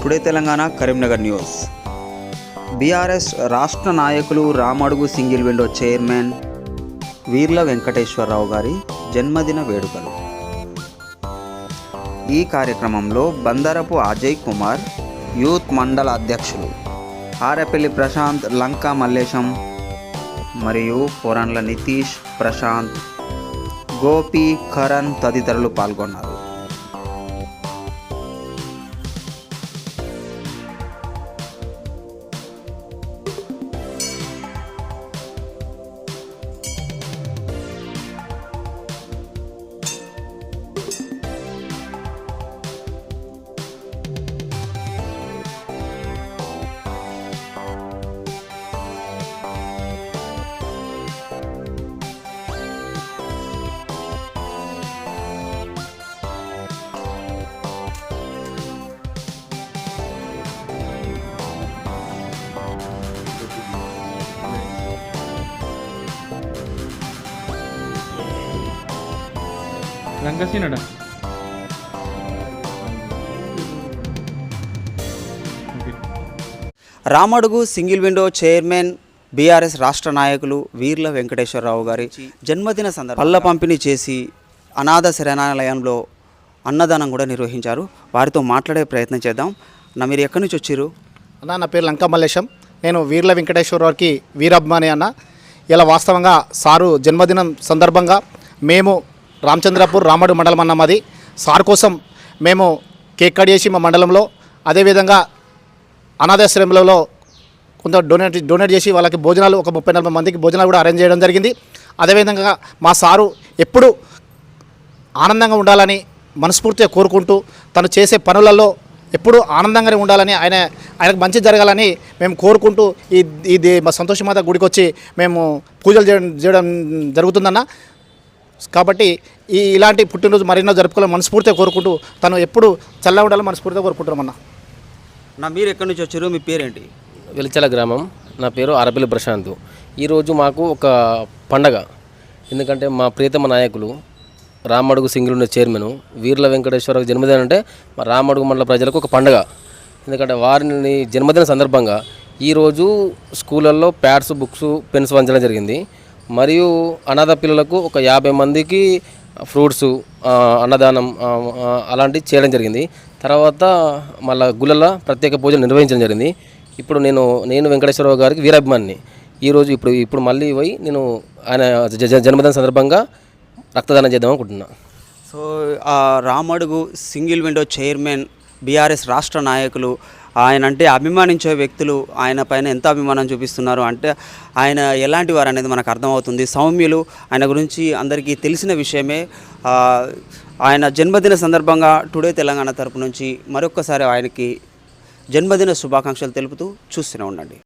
Today Telangana Karimnagar news. BRS రాష్ట్ర నాయకులు Ramadugu single window chairman Veerla Venkateswararao గారి జన్మదిన వేడుకలు. ఈ కార్యక్రమంలో బందరపు అజయ్ కుమార్, యూత్ మండల అధ్యక్షులు ఆరెపల్లి ప్రశాంత్, లంకా మల్లేశం మరియు పోరాన్ల నితీష్, ప్రశాంత్, గోపి, కరణ్ తదితరులు పాల్గొన్నారు. రంగసీనడా Ramadugu single window chairman BRS రాష్ట్ర నాయకులు వీర్ల వెంకటేశ్వరరావు గారి జన్మదిన సందర్భంగా పళ్ళ పంపిణీ చేసి అనాథ శరణాలయంలో అన్నదానం కూడా నిర్వహించారు. వారితో మాట్లాడే ప్రయత్నం చేద్దాం. మీరు ఎక్కడి నుంచి వచ్చారు? నా పేరు లంకా మల్లేశం. నేను వీర్ల వెంకటేశ్వరరావుకి వీరాభిమాని అన్న. ఇలా వాస్తవంగా సారు జన్మదినం సందర్భంగా మేము రామచంద్రపూర్ రామడుగు మండలం అన్న మాది. సార్ కోసం మేము కేక్ కట్ చేసి మా మండలంలో, అదేవిధంగా అనాథాశ్రమంలో కొంత డొనేట్ చేసి వాళ్ళకి భోజనాలు, ఒక 30-40 మందికి భోజనాలు కూడా అరేంజ్ చేయడం జరిగింది. అదేవిధంగా మా సారు ఎప్పుడూ ఆనందంగా ఉండాలని మనస్ఫూర్తిగా కోరుకుంటూ, తను చేసే పనులలో ఎప్పుడూ ఆనందంగానే ఉండాలని, ఆయనకు మంచి జరగాలని మేము కోరుకుంటూ ఇది మా సంతోషమాత గుడికి వచ్చి మేము పూజలు చేయడం జరుగుతుందన్న. కాబట్టి ఇలాంటి పుట్టినరోజు మరెన్నో జరుపుకోవాలని మనస్ఫూర్తిగా కోరుకుంటూ, తను ఎప్పుడు చల్లగా ఉండాలని మనస్ఫూర్తిగా కోరుకుంటున్నామన్న. మీరు ఎక్కడి నుంచి వచ్చారు? మీ పేరేంటి? వెలిచల గ్రామం. నా పేరు ఆరెపల్లి ప్రశాంత్. ఈరోజు మాకు ఒక పండగ. ఎందుకంటే మా ప్రియతమ నాయకులు Ramadugu single window chairman Veerla Venkateswararao జన్మదినం అంటే మా రామడుగు మండల ప్రజలకు ఒక పండగ. ఎందుకంటే వారిని జన్మదిన సందర్భంగా ఈరోజు స్కూళ్ళల్లో ప్యాడ్స్, బుక్స్, పెన్స్ వంచడం జరిగింది. మరియు అనాథ పిల్లలకు ఒక 50 మందికి ఫ్రూట్స్ అన్నదానం అలాంటివి చేయడం జరిగింది. తర్వాత మళ్ళీ గుళ్ళల్లో ప్రత్యేక పూజలు నిర్వహించడం జరిగింది. ఇప్పుడు నేను వెంకటేశ్వరరావు గారికి వీరాభిమాని. ఈరోజు ఇప్పుడు మళ్ళీ పోయి నేను ఆయన జన్మదిన సందర్భంగా రక్తదానం చేద్దాం అనుకుంటున్నా. So Ramadugu single window chairman BRS రాష్ట్ర నాయకులు, ఆయన అంటే అభిమానించే వ్యక్తులు ఆయన పైన ఎంత అభిమానం చూపిస్తున్నారు అంటే ఆయన ఎలాంటి వారు అనేది మనకు అర్థమవుతుంది. సౌమ్యులు, ఆయన గురించి అందరికీ తెలిసిన విషయమే. ఆయన జన్మదిన సందర్భంగా టుడే తెలంగాణ తరపు నుంచి మరొక్కసారి ఆయనకి జన్మదిన శుభాకాంక్షలు తెలుపుతూ చూస్తూనే ఉండండి.